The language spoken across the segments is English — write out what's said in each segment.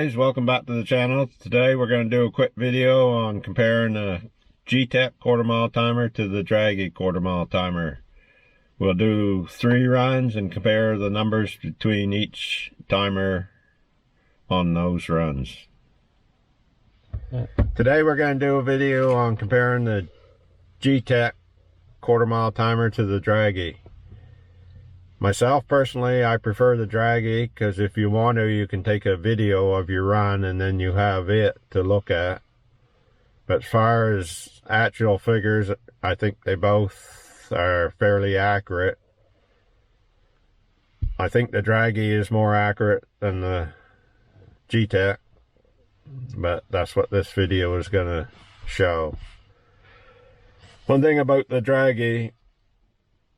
guys, welcome back to the channel. Today we're going to do a quick video on comparing the Gtech quarter-mile timer to the Draggy quarter-mile timer. We'll do 3 runs and compare the numbers between each timer on those runs. Today we're going to do a video on comparing the Gtech quarter-mile timer to the Draggy. Myself personally, I prefer the Draggy because if you want to, you can take a video of your run and then you have it to look at. But as far as actual figures, I think they both are fairly accurate. I think the Draggy is more accurate than the Gtech, but that's what this video is going to show. One thing about the Draggy,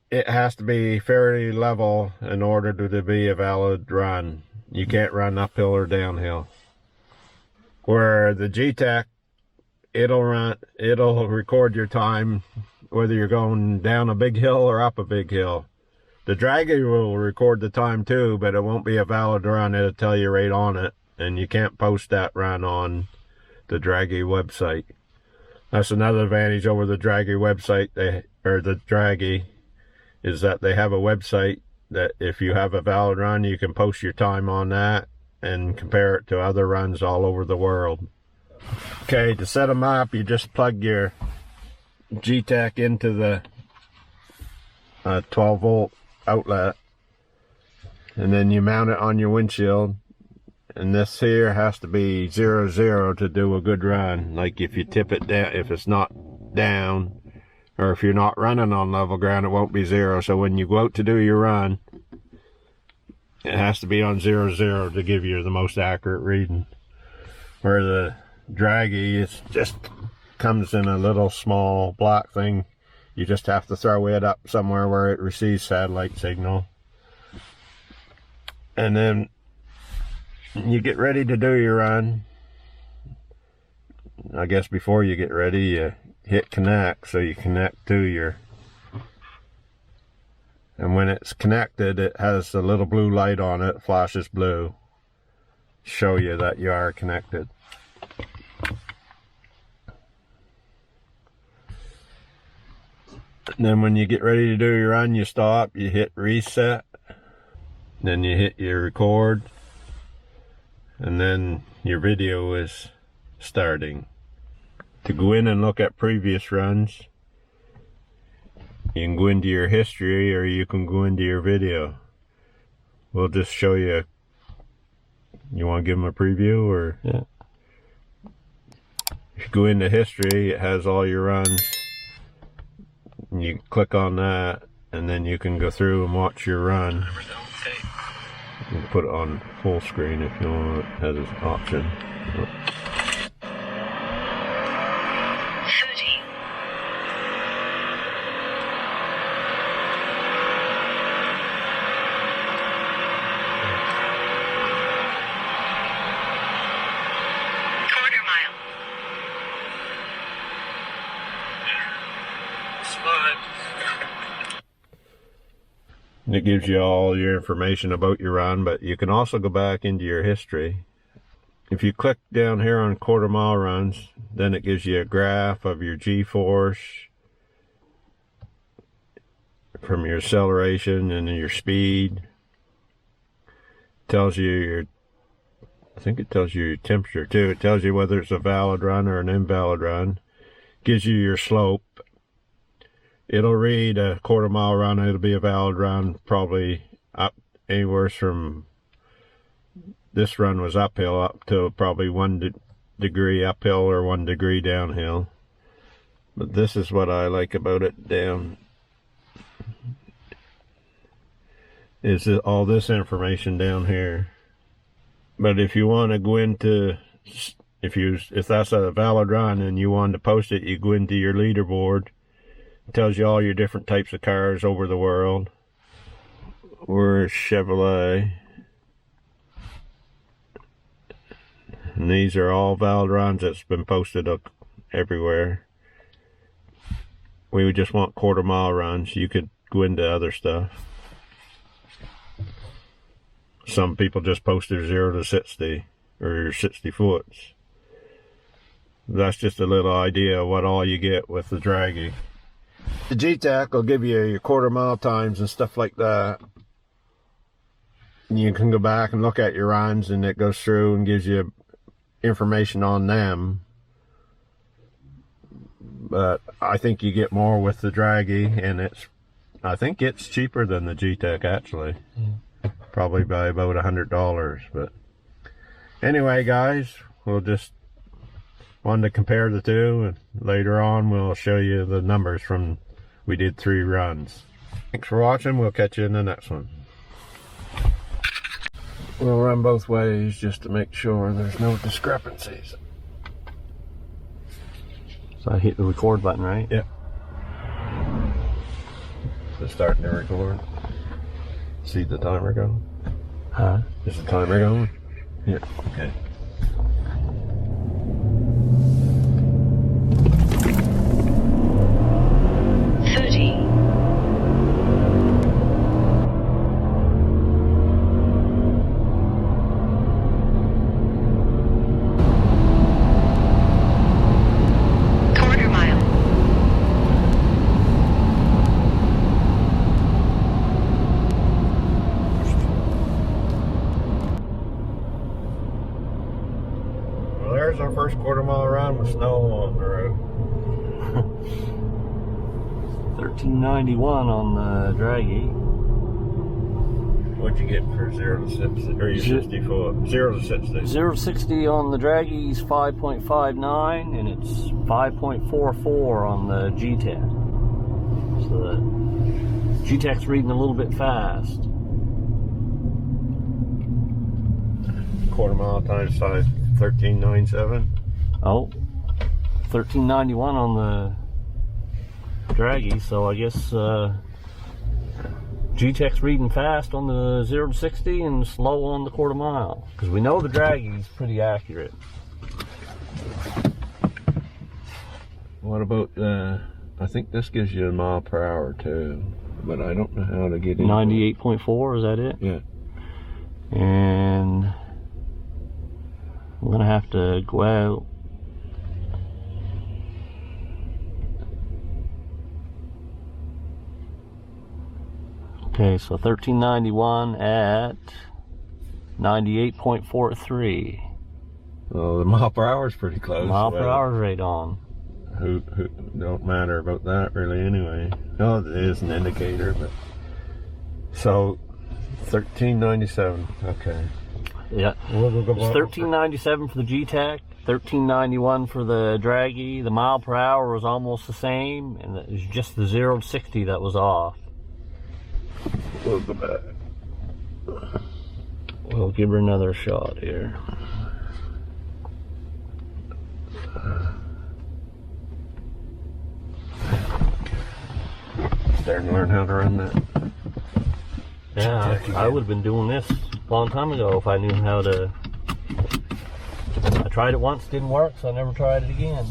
it has to be fairly level in order to be a valid run. You can't run uphill or downhill. Where the Gtech, it'll record your time whether you're going down a big hill or up a big hill. The Draggy will record the time too, but it won't be a valid run. It'll tell you right on it, and you can't post that run on the Draggy website. That's another advantage over the Draggy website, the Draggy, is that they have a website that if you have a valid run, you can post your time on that and compare it to other runs all over the world. Okay, to set them up, you just plug your Gtech into the 12 volt outlet, and then you mount it on your windshield. And this here has to be 0-0 to do a good run. Like if you tip it down, if it's not down, or if you're not running on level ground, it won't be 0. So when you go out to do your run, it has to be on 0-0 to give you the most accurate reading. Where the Draggy, it just comes in a little small black thing. You just have to throw it up somewhere where it receives satellite signal. And then you get ready to do your run. I guess before you get ready, you hit connect, so you connect to your, and when it's connected, it has a little blue light on it, flashes blue, show you that you are connected. And then when you get ready to do your run, you stop, you hit reset, then you hit your record, and then your video is starting. To go in and look at previous runs, you can go into your history or you can go into your video. We'll just show you. You want to give them a preview? Or yeah. If you go into history, it has all your runs. You click on that and then you can go through and watch your run. You can put it on full screen if you want. It has an option. And it gives you all your information about your run, but you can also go back into your history. If you click down here on quarter mile runs, then it gives you a graph of your G-force from your acceleration and your speed. Tells you your, I think it tells you your temperature too. It tells you whether it's a valid run or an invalid run. Gives you your slope. It'll read a quarter mile run, it'll be a valid run, probably up anywhere from, this run was uphill up to probably 1 degree uphill or 1 degree downhill. But this is what I like about it down, is all this information down here. But if you want to go into, if that's a valid run and you want to post it, you go into your leaderboard. It tells you all your different types of cars over the world. We're Chevrolet. And these are all valid runs that's been posted up everywhere. We would just want quarter mile runs. You could go into other stuff. Some people just post their 0 to 60. or your 60 foots. That's just a little idea of what all you get with the Draggy. The Gtech will give you your quarter-mile times and stuff like that. You can go back and look at your runs, and it goes through and gives you information on them. But I think you get more with the Draggy, and I think it's cheaper than the Gtech actually. Probably by about $100. But anyway, guys, we'll just wanted to compare the two, and later on we'll show you the numbers from we did 3 runs. Thanks for watching. We'll catch you in the next one. We'll run both ways just to make sure there's no discrepancies. So I hit the record button, right? Yep. So starting to record. See the timer going? Huh? Is the timer going? Yeah. Okay. There's our first quarter-mile run with snow on the road. 1391 on the Draggy. What'd you get for 0 to 60? Or you 60 foot? 0 to 60. 0 to 60 on the Draggy is 5.59, and it's 5.44 on the Gtech. So the Gtech's reading a little bit fast. Quarter-mile times 1397. Oh, 1391 on the Draggy, so I guess Gtech's reading fast on the 0 to 60 and slow on the quarter mile, because we know the Draggy's pretty accurate. What about I think this gives you a mile per hour too, but I don't know how to get in. 98.4, is that it? Yeah. And I'm gonna have to go out. Okay, so 1391 at 98.43. Well, the mile per hour is pretty close. Mile per hour right on. Who don't matter about that really anyway. No, it is an indicator, but so 1397. Okay. Yeah. It's 1397 for the Gtech, 1391 for the Draggy. The mile per hour was almost the same, and it was just the 0 to 60 that was off. We'll go back. We'll give her another shot here. Starting to learn how to run that. Yeah, I would have been doing this a long time ago if I knew how to. I tried it once, didn't work, so I never tried it again.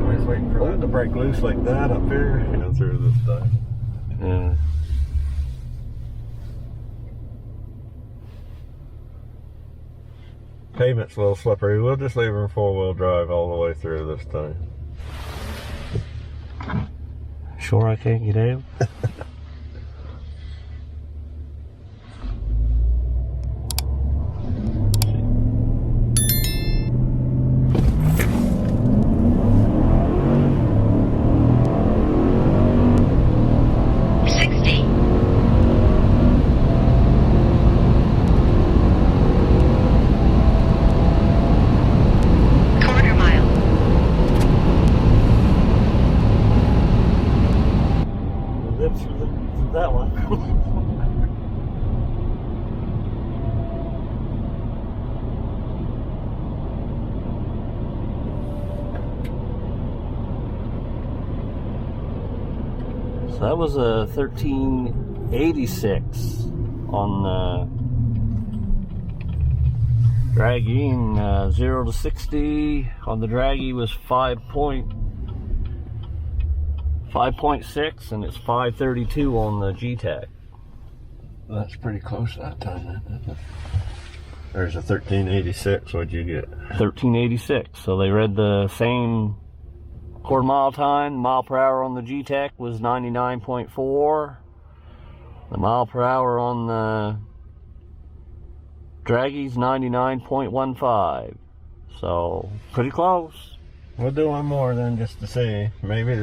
Always waiting for that to break loose like that up here. You know, through this time. Yeah. Pavement's a little slippery. We'll just leave her in 4-wheel drive all the way through this time. Sure I can't get out? That one. So that was a 1386 on the Draggy, and 0 to 60 on the Draggy was 5.6, and it's 532 on the Gtech. That's pretty close that time, isn't it? There's a 1386. What'd you get? 1386. So they read the same quarter mile time. Mile per hour on the Gtech was 99.4. The mile per hour on the Draggy's 99.15. So pretty close. We'll do one more then, just to see. Maybe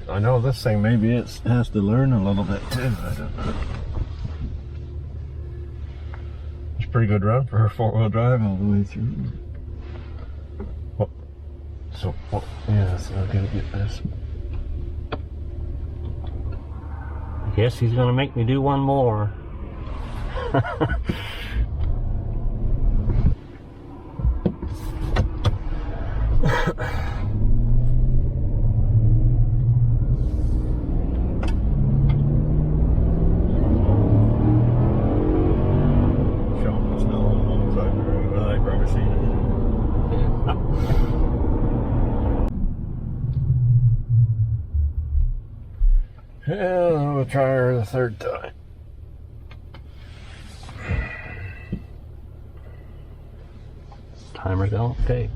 I know this thing, maybe it has to learn a little bit too. I don't know. It's a pretty good run for her four-wheel drive all the way through. Yeah, so I'm gonna get this. I guess he's gonna make me do one more. Yeah, we'll try her the third time. Timer don't take.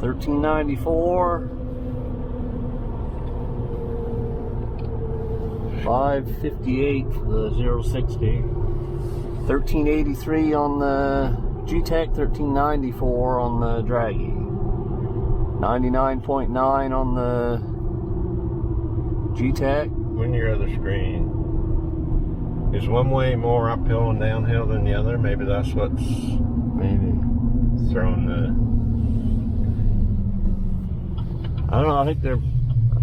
$13.94, $5.58 for the 060, $13.83 on the Gtech, $13.94 on the Draggy, 99.9 on the Gtech. When your other screen is one way more uphill and downhill than the other, maybe that's what's throwing the. I don't know, I think they're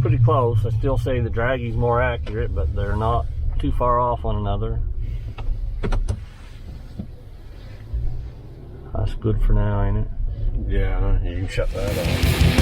pretty close. I still say the Draggy's more accurate, but they're not too far off one another. That's good for now, ain't it? Yeah, you can shut that off.